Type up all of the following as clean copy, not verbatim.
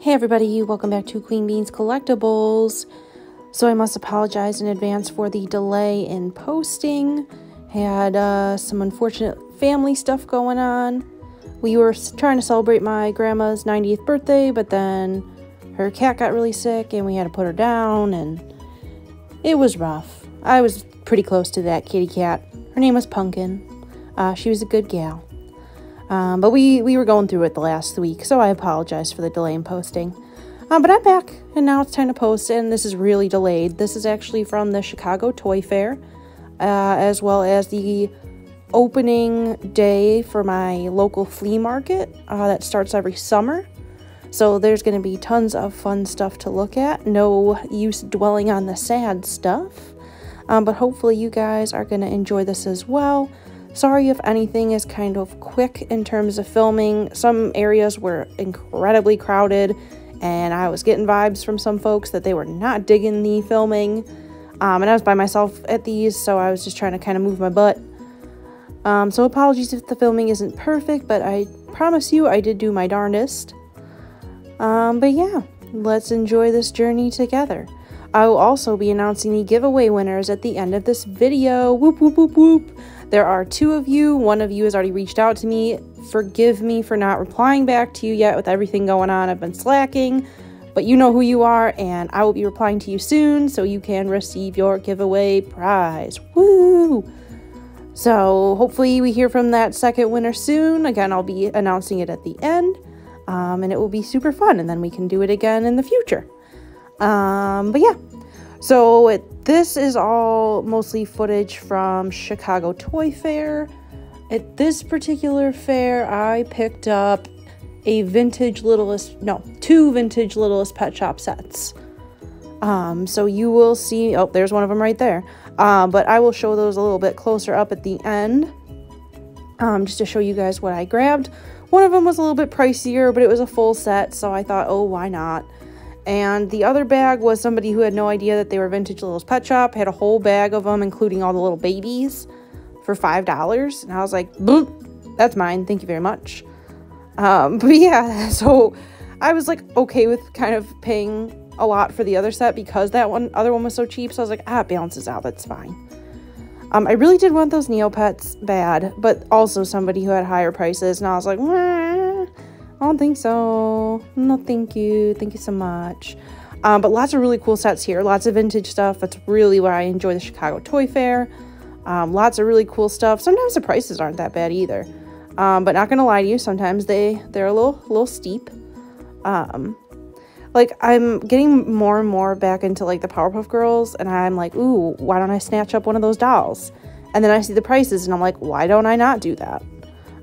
Hey everybody, welcome back to Queen Beans Collectibles. So I must apologize in advance for the delay in posting. Had some unfortunate family stuff going on. We were trying to celebrate my grandma's 90th birthday, but then her cat got really sick and we had to put her down and it was rough. I was pretty close to that kitty cat. Her name was Pumpkin. She was a good gal. But we were going through it the last week, so I apologize for the delay in posting. But I'm back, and now it's time to post, and this is really delayed. This is actually from the Chicago Toy Fair, as well as the opening day for my local flea market that starts every summer. So there's going to be tons of fun stuff to look at. No use dwelling on the sad stuff, but hopefully you guys are going to enjoy this as well. Sorry if anything is kind of quick in terms of filming. Some areas were incredibly crowded, and I was getting vibes from some folks that they were not digging the filming. And I was by myself at these, so I was just trying to kind of move my butt. So apologies if the filming isn't perfect, but I promise you I did do my darndest. But yeah, let's enjoy this journey together. I will also be announcing the giveaway winners at the end of this video. Whoop, whoop, whoop, whoop. There are 2 of you. One of you has already reached out to me. Forgive me for not replying back to you yet with everything going on. I've been slacking, but you know who you are, and I will be replying to you soon so you can receive your giveaway prize. Woo! So hopefully we hear from that second winner soon. Again, I'll be announcing it at the end, and it will be super fun, and then we can do it again in the future. But yeah, so this is all mostly footage from Chicago Toy Fair. At this particular fair, I picked up two vintage Littlest Pet Shop sets. So you will see, oh, there's one of them right there. But I will show those a little bit closer up at the end, just to show you guys what I grabbed. One of them was a little bit pricier, but it was a full set, so I thought, oh, why not? And the other bag was somebody who had no idea that they were vintage Littlest Pet Shop, had a whole bag of them, including all the little babies, for $5. And I was like, boop, that's mine, thank you very much. But yeah, so I was like okay with kind of paying a lot for the other set because that other one was so cheap. So I was like, it balances out, that's fine. I really did want those Neopets bad, but also somebody who had higher prices, and I was like, I don't think so. No, thank you. Thank you so much. But lots of really cool sets here. Lots of vintage stuff. That's really why I enjoy the Chicago Toy Fair. Lots of really cool stuff. Sometimes the prices aren't that bad either. But not gonna lie to you, sometimes they're a little steep. Like, I'm getting more and more back into like the Powerpuff Girls, and I'm like, ooh, why don't I snatch up one of those dolls? And then I see the prices, and I'm like, why don't I not do that?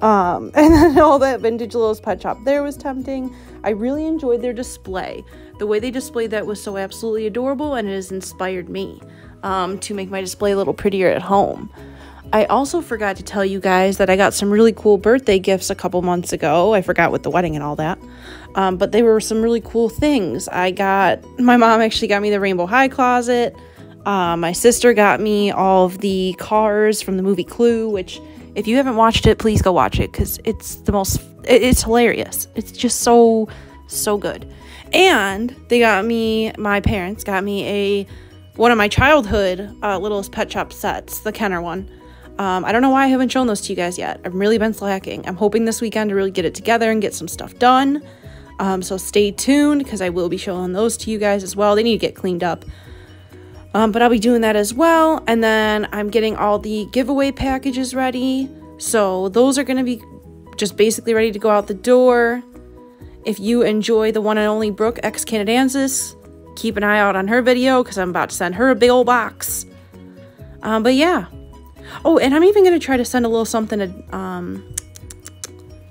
And then all that vintage Littlest Pet Shop there was tempting. I really enjoyed their display. The way they displayed that was so absolutely adorable, and it has inspired me to make my display a little prettier at home. I also forgot to tell you guys that I got some really cool birthday gifts a couple months ago. I forgot with the wedding and all that. But they were some really cool things. My mom actually got me the Rainbow High closet. My sister got me all of the cars from the movie Clue, which, if you haven't watched it, please go watch it, because it's hilarious. It's just so good. And my parents got me one of my childhood Littlest Pet Shop sets, the Kenner one. I don't know why I haven't shown those to you guys yet. I've really been slacking. I'm hoping this weekend to really get it together and get some stuff done. So stay tuned, because I will be showing those to you guys as well. They need to get cleaned up. But I'll be doing that as well. And then I'm getting all the giveaway packages ready. So those are going to be just basically ready to go out the door. If you enjoy the one and only Brooke X Canadensis, keep an eye out on her video, because I'm about to send her a big old box. But yeah. Oh, and I'm even going to try to send a little something to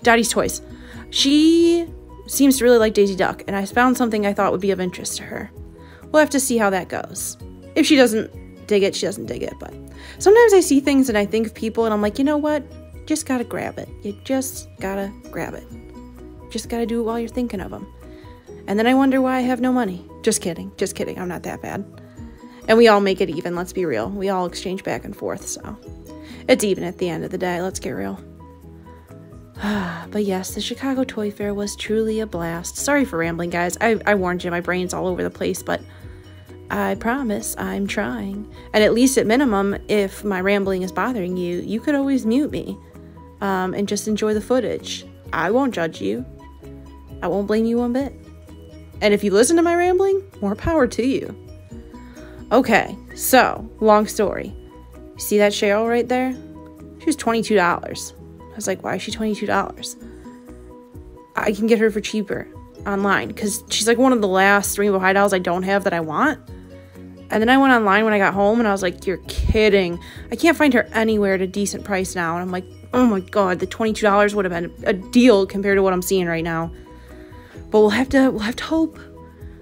Daddy's Toys. She seems to really like Daisy Duck, and I found something I thought would be of interest to her. We'll have to see how that goes. If she doesn't dig it, she doesn't dig it. But sometimes I see things and I think of people and I'm like, you know what? Just gotta grab it. You just gotta grab it. Just gotta do it while you're thinking of them. And then I wonder why I have no money. Just kidding. Just kidding. I'm not that bad. And we all make it even. Let's be real. We all exchange back and forth. So it's even at the end of the day. Let's get real. But yes, the Chicago Toy Fair was truly a blast. Sorry for rambling, guys. I warned you, my brain's all over the place, but I promise I'm trying. And at least at minimum, if my rambling is bothering you, you could always mute me and just enjoy the footage. I won't judge you. I won't blame you one bit. And if you listen to my rambling, more power to you. Okay, so, long story. See that Cheryl right there? She was $22. I was like, why is she $22? I can get her for cheaper online because she's like one of the last Rainbow High dolls I don't have that I want. And then I went online when I got home and I was like, you're kidding. I can't find her anywhere at a decent price now. And I'm like, oh my God, the $22 would have been a deal compared to what I'm seeing right now. But we'll have to hope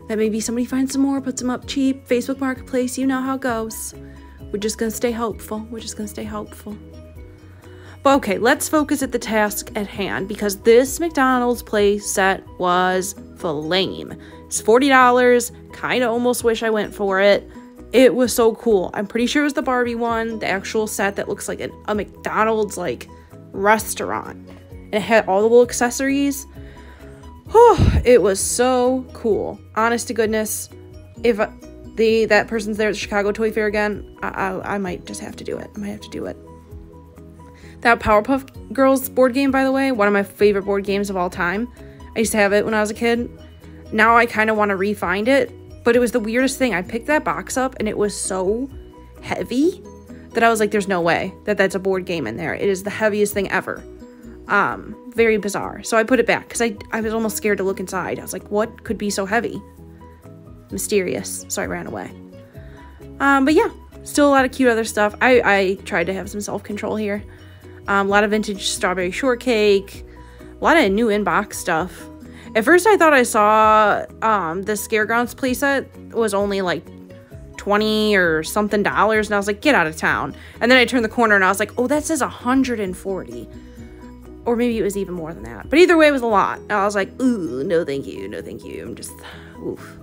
that maybe somebody finds some more, puts them up cheap. Facebook Marketplace, you know how it goes. We're just going to stay hopeful. We're just going to stay hopeful. But okay, let's focus at the task at hand because this McDonald's play set was flame. It's $40. Kind of almost wish I went for it. It was so cool. I'm pretty sure it was the Barbie one, the actual set that looks like a McDonald's like restaurant. And it had all the little accessories. It was so cool. Honest to goodness, if that person's there at the Chicago Toy Fair again, I might just have to do it. I might have to do it. That Powerpuff Girls board game, by the way, one of my favorite board games of all time. I used to have it when I was a kid. Now I kind of want to re-find it, but it was the weirdest thing. I picked that box up and it was so heavy that I was like, there's no way that that's a board game in there. It is the heaviest thing ever. Very bizarre. So I put it back because I was almost scared to look inside. I was like, what could be so heavy? Mysterious. So I ran away. But yeah, still a lot of cute other stuff. I tried to have some self-control here. A lot of vintage strawberry shortcake, a lot of new inbox stuff. At first I thought I saw the Scaregrounds playset was only like $20 or something, and I was like, get out of town. And then I turned the corner and I was like, oh, that says 140. Or maybe it was even more than that. But either way, it was a lot. And I was like, ooh, no thank you, no thank you. I'm just, oof.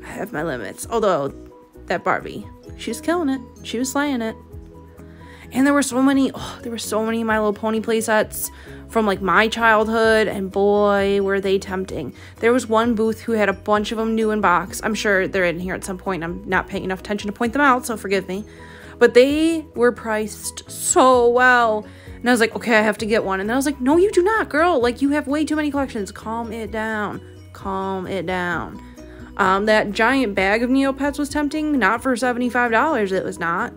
I have my limits. Although, that Barbie, she was killing it. She was slaying it. And there were so many My Little Pony playsets from like my childhood, and boy, were they tempting. There was one booth who had a bunch of them new in box. I'm sure they're in here at some point. I'm not paying enough attention to point them out, so forgive me. But they were priced so well. And I was like, okay, I have to get one. And then I was like, no, you do not, girl. Like, you have way too many collections. Calm it down. Calm it down. That giant bag of Neopets was tempting. Not for $75. It was not.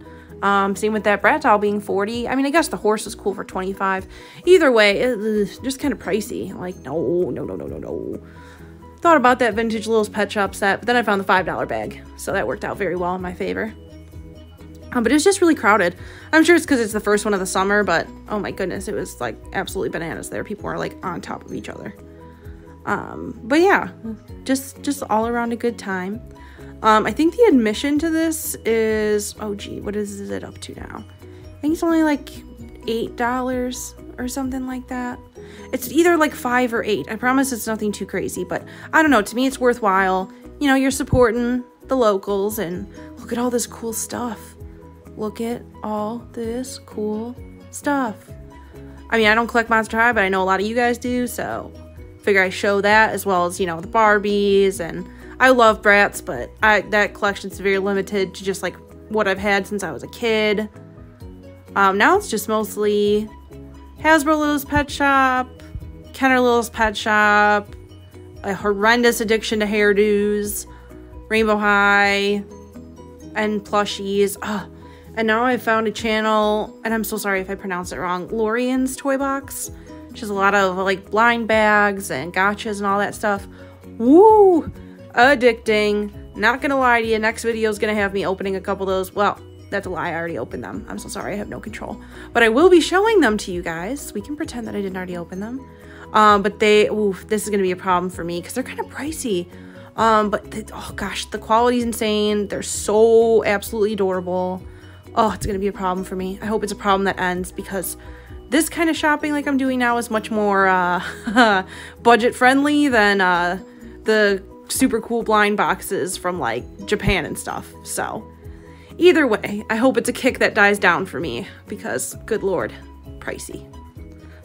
Same with that Brat doll being $40. I mean, I guess the horse was cool for $25. Either way, it's just kind of pricey. Like, no. Thought about that vintage Little's Pet Shop set, but then I found the $5 bag. So that worked out very well in my favor. But it was just really crowded. I'm sure it's because it's the first one of the summer, but oh my goodness, it was like absolutely bananas there. People were like on top of each other. But yeah, just all around a good time. I think the admission to this is, oh gee, what is it up to now? I think it's only like $8 or something like that. It's either like $5 or $8. I promise it's nothing too crazy, but I don't know. To me, it's worthwhile. You know, you're supporting the locals, and look at all this cool stuff. Look at all this cool stuff. I mean, I don't collect Monster High, but I know a lot of you guys do, so figure I show that as well as, you know, the Barbies. And I love Bratz, but that collection's very limited to just like what I've had since I was a kid. Now it's just mostly Hasbro Little's Pet Shop, Kenner Little's Pet Shop, a horrendous addiction to hairdos, Rainbow High, and plushies. And now I found a channel, and I'm so sorry if I pronounce it wrong, Lorian's Toy Box, which is a lot of like blind bags and gotchas and all that stuff. Woo! Addicting. Not gonna lie to you, next video is gonna have me opening a couple of those. Well, that's a lie, I already opened them. I'm so sorry, I have no control. But I will be showing them to you guys. We can pretend that I didn't already open them. But this is gonna be a problem for me because they're kind of pricey. Oh gosh, the quality's insane. They're so absolutely adorable. Oh, it's gonna be a problem for me. I hope it's a problem that ends, because this kind of shopping like I'm doing now is much more budget friendly than the super cool blind boxes from like Japan and stuff. So either way, I hope it's a kick that dies down for me, because good lord, pricey.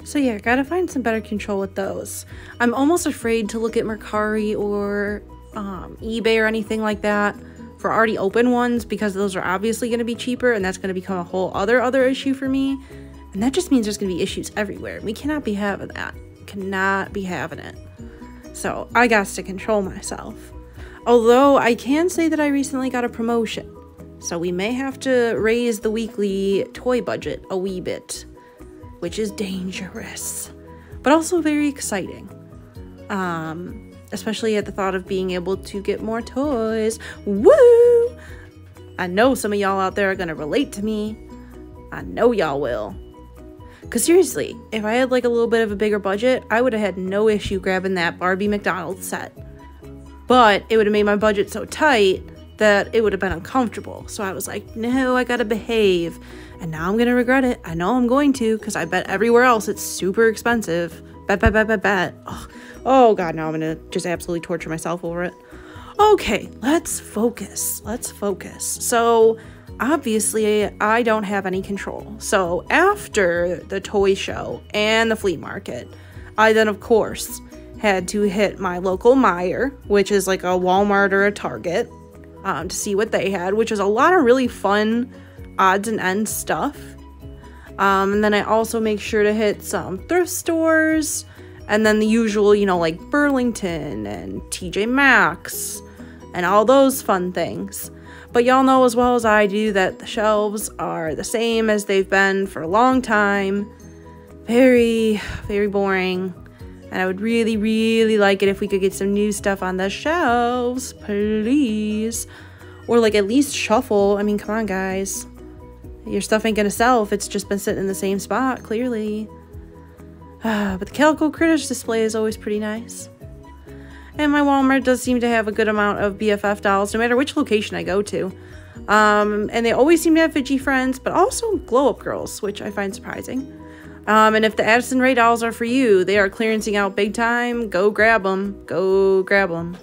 So yeah, gotta find some better control with those. I'm almost afraid to look at Mercari or eBay or anything like that for already open ones, because those are obviously going to be cheaper, and that's going to become a whole other issue for me. And that just means there's going to be issues everywhere. We cannot be having that. Cannot be having it. So I got to control myself. Although I can say that I recently got a promotion, so we may have to raise the weekly toy budget a wee bit, which is dangerous, but also very exciting. Especially at the thought of being able to get more toys. Woo! I know some of y'all out there are gonna relate to me. I know y'all will. Cause seriously, if I had like a little bit of a bigger budget, I would have had no issue grabbing that Barbie McDonald's set. But it would have made my budget so tight that it would have been uncomfortable. So I was like, no, I gotta behave. And now I'm gonna regret it. I know I'm going to, because I bet everywhere else it's super expensive. Bet. Oh God, now I'm gonna just absolutely torture myself over it. Okay, let's focus. So obviously I don't have any control. So after the toy show and the flea market, I then of course had to hit my local Meijer, which is like a Walmart or a Target, to see what they had, which is a lot of really fun odds and ends stuff. And then I also make sure to hit some thrift stores, and then the usual, you know, like Burlington and TJ Maxx and all those fun things. But y'all know as well as I do that the shelves are the same as they've been for a long time. Very, very boring. And I would really, really like it if we could get some new stuff on the shelves, please. Or like at least shuffle. I mean, come on, guys. Your stuff ain't gonna sell if it's just been sitting in the same spot, clearly. But the Calico Critters display is always pretty nice. And my Walmart does seem to have a good amount of BFF dolls, no matter which location I go to. And they always seem to have Fidgy Friends, but also glow-up girls, which I find surprising. And if the Addison Rae dolls are for you, they are clearancing out big time. Go grab them.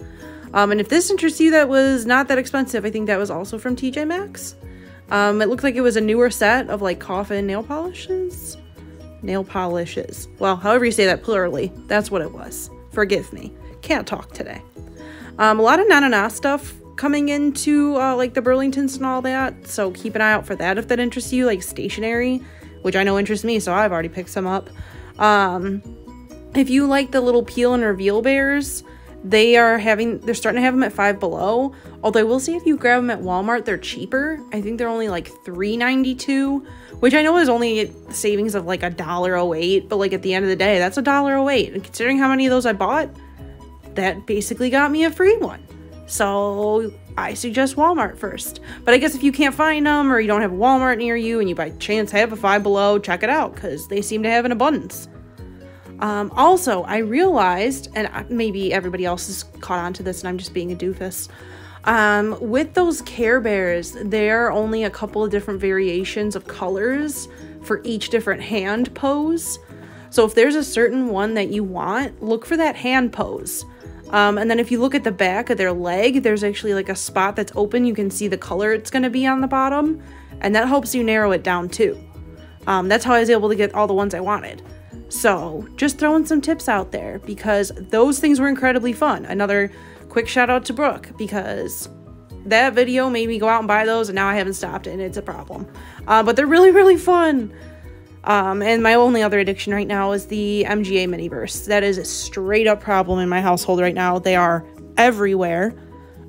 And if this interests you, that was not that expensive. I think that was also from TJ Maxx. It looked like it was a newer set of like coffin nail polishes. Well, however you say that plurally, that's what it was. Forgive me. Can't talk today. A lot of na-na-na stuff coming into like the Burlingtons and all that. So keep an eye out for that if that interests you, like stationery, which I know interests me, so I've already picked some up. If you like the little peel and reveal bears, they're starting to have them at Five Below. Although I will say if you grab them at Walmart, they're cheaper. I think they're only like $3.92, which I know is only savings of like $1.08, but like at the end of the day, that's $1.08. And considering how many of those I bought, that basically got me a free one. So I suggest Walmart first. But I guess if you can't find them or you don't have a Walmart near you and you by chance have a Five Below, check it out because they seem to have an abundance. Also, I realized, and maybe everybody else is caught on to this and I'm just being a doofus, with those Care Bears, there are only a couple of different variations of colors for each different hand pose. So if there's a certain one that you want, look for that hand pose. And then if you look at the back of their leg, there's actually like a spot that's open. You can see the color it's going to be on the bottom, and that helps you narrow it down too. That's how I was able to get all the ones I wanted. So just throwing some tips out there because those things were incredibly fun. Another quick shout out to Brooke because that video made me go out and buy those, and now I haven't stopped and it's a problem. But they're really, really fun. And my only other addiction right now is the MGA Miniverse. That is a straight up problem in my household right now. They are everywhere.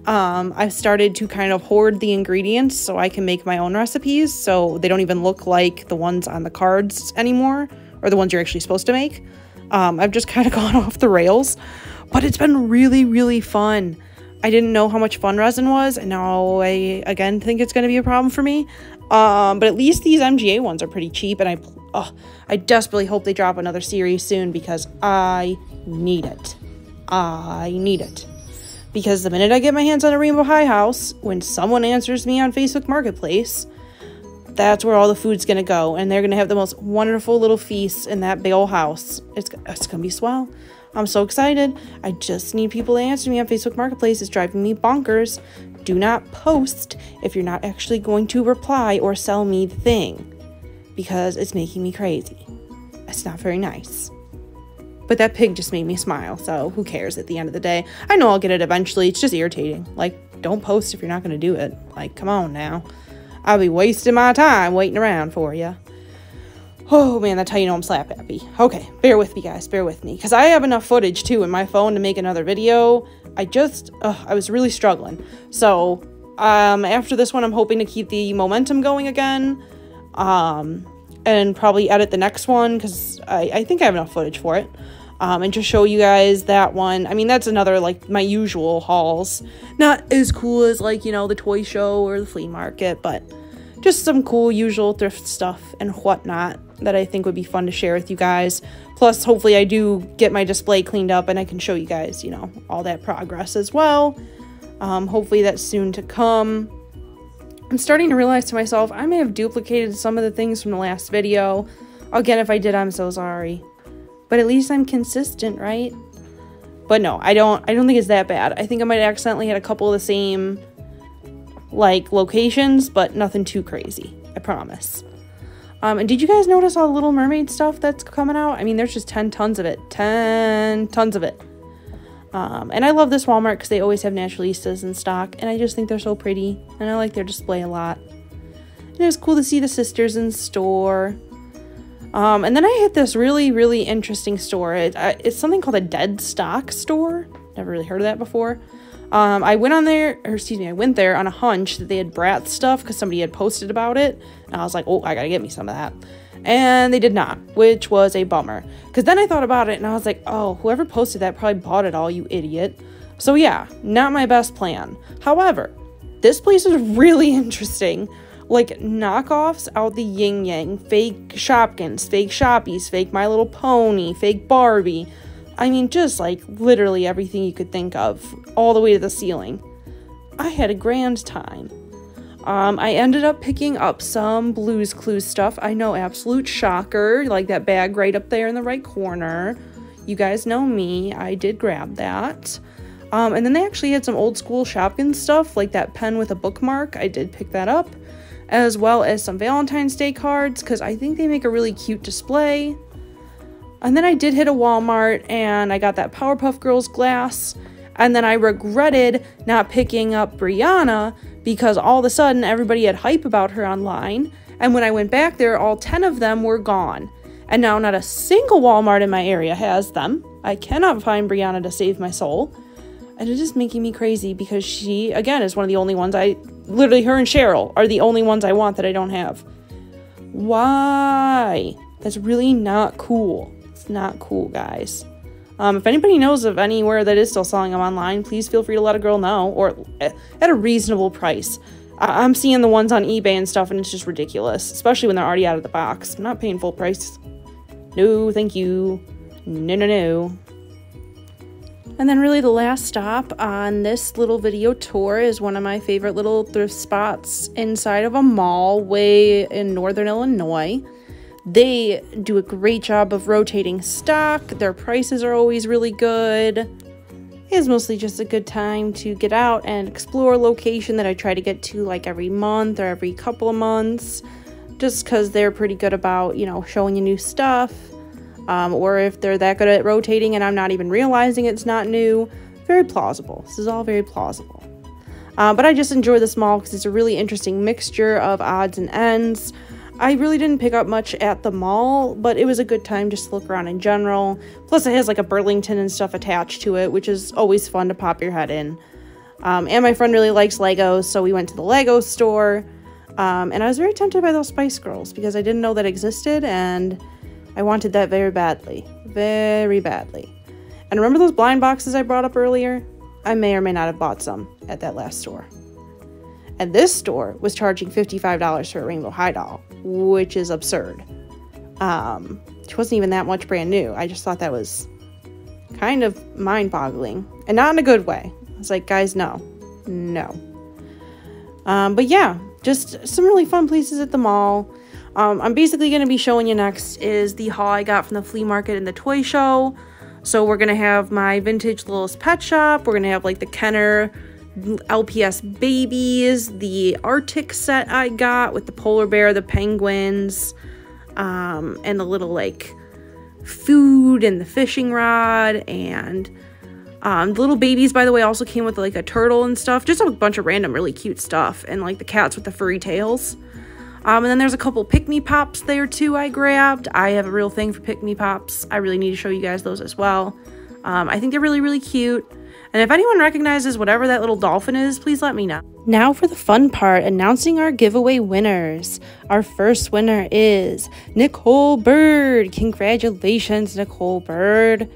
I've started to kind of hoard the ingredients so I can make my own recipes, so they don't even look like the ones on the cards anymore, or the ones you're actually supposed to make. I've just kind of gone off the rails, but it's been really, really fun. I didn't know how much fun resin was, and now I, again, think it's going to be a problem for me. But at least these MGA ones are pretty cheap, and I desperately hope they drop another series soon because I need it. Because the minute I get my hands on a Rainbow High House, when someone answers me on Facebook Marketplace, that's where all the food's gonna go, and they're gonna have the most wonderful little feasts in that big old house. It's gonna be swell. I'm so excited. I just need people to answer me on Facebook Marketplace. It's driving me bonkers. Do not post if you're not actually going to reply or sell me the thing, because it's making me crazy. It's not very nice. But that pig just made me smile, so who cares at the end of the day? I know I'll get it eventually. It's just irritating. Like, don't post if you're not going to do it. Like, come on now. I'll be wasting my time waiting around for you. Oh, man, that's how you know I'm slap happy. Okay, bear with me, guys. Bear with me. Because I have enough footage, too, in my phone to make another video. I was really struggling. So, after this one, I'm hoping to keep the momentum going again. And probably edit the next one because I think I have enough footage for it. And just show you guys that one. I mean, that's another, like, my usual hauls. Not as cool as, like, you know, the toy show or the flea market, but just some cool usual thrift stuff and whatnot that I think would be fun to share with you guys. Plus, hopefully I do get my display cleaned up and I can show you guys, you know, all that progress as well. Hopefully that's soon to come. I'm starting to realize to myself, I may have duplicated some of the things from the last video. Again, if I did, I'm so sorry. But at least I'm consistent, right? But no, I don't think it's that bad. I think I might have accidentally had a couple of the same, like, locations, but nothing too crazy. I promise. And did you guys notice all the Little Mermaid stuff that's coming out? I mean, there's just 10 tons of it. 10 tons of it. And I love this Walmart because they always have Naturalistas in stock. And I just think they're so pretty. And I like their display a lot. And it was cool to see the sisters in store. And then I hit this really, really interesting store. It's something called a dead stock store. Never really heard of that before. I went there on a hunch that they had Bratz stuff because somebody had posted about it. And I was like, oh, I gotta get me some of that. And they did not, which was a bummer. Because then I thought about it and I was like, oh, whoever posted that probably bought it all, you idiot. So yeah, not my best plan. However, this place is really interesting. Like, knockoffs out the yin yang, fake Shopkins, fake Shoppies, fake My Little Pony, fake Barbie. I mean, just like literally everything you could think of, all the way to the ceiling. I had a grand time. I ended up picking up some Blue's Clues stuff. I know, absolute shocker, like that bag right up there in the right corner. You guys know me, I did grab that. And then they actually had some old school Shopkins stuff, like that pen with a bookmark. I did pick that up, as well as some Valentine's Day cards, because I think they make a really cute display. And then I did hit a Walmart, and I got that Powerpuff Girls glass, and then I regretted not picking up Brianna, because all of a sudden everybody had hype about her online, and when I went back there, all 10 of them were gone. And now not a single Walmart in my area has them. I cannot find Brianna to save my soul. And it's just making me crazy because she, again, is one of the only ones literally her and Cheryl are the only ones I want that I don't have. Why? That's really not cool. It's not cool, guys. If anybody knows of anywhere that is still selling them online, please feel free to let a girl know, or at a reasonable price. I'm seeing the ones on eBay and stuff, and it's just ridiculous, especially when they're already out of the box. I'm not paying full price. No, thank you. No, no, no. And then really the last stop on this little video tour is one of my favorite little thrift spots inside of a mall way in northern Illinois. They do a great job of rotating stock. Their prices are always really good. It's mostly just a good time to get out and explore a location that I try to get to like every month or every couple of months, just because they're pretty good about, you know, showing you new stuff. Or if they're that good at rotating and I'm not even realizing it's not new. Very plausible. This is all very plausible. But I just enjoy this mall because it's a really interesting mixture of odds and ends. I really didn't pick up much at the mall, but it was a good time just to look around in general. Plus it has like a Burlington and stuff attached to it, which is always fun to pop your head in. And my friend really likes Legos, so we went to the Lego store. And I was very tempted by those Spice Girls because I didn't know that existed, and I wanted that very badly. Very badly. And remember those blind boxes I brought up earlier? I may or may not have bought some at that last store. And this store was charging $55 for a Rainbow High doll, which is absurd. She wasn't even that much brand new. I just thought that was kind of mind-boggling. And not in a good way. I was like, guys, no. No. But yeah, just some really fun places at the mall. I'm basically going to be showing you next is the haul I got from the flea market and the toy show. So we're going to have my vintage Littlest Pet Shop. We're going to have like the Kenner LPS babies, the Arctic set I got with the polar bear, the penguins, and the little like food and the fishing rod, and the little babies, by the way, also came with like a turtle and stuff. Just a bunch of random really cute stuff, and like the cats with the furry tails. And then there's a couple Pick-Me Pops there too I grabbed. I have a real thing for Pick-Me Pops. I really need to show you guys those as well. I think they're really, really cute. And if anyone recognizes whatever that little dolphin is, please let me know. Now for the fun part, announcing our giveaway winners. Our first winner is Nicole Bird. Congratulations, Nicole Bird.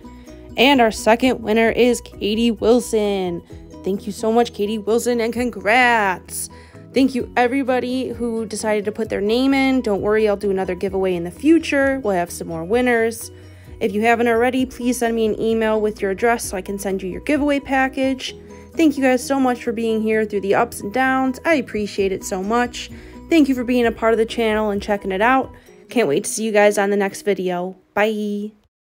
And our second winner is Katie Wilson. Thank you so much, Katie Wilson, and congrats. Thank you everybody who decided to put their name in. Don't worry, I'll do another giveaway in the future. We'll have some more winners. If you haven't already, please send me an email with your address so I can send you your giveaway package. Thank you guys so much for being here through the ups and downs. I appreciate it so much. Thank you for being a part of the channel and checking it out. Can't wait to see you guys on the next video. Bye.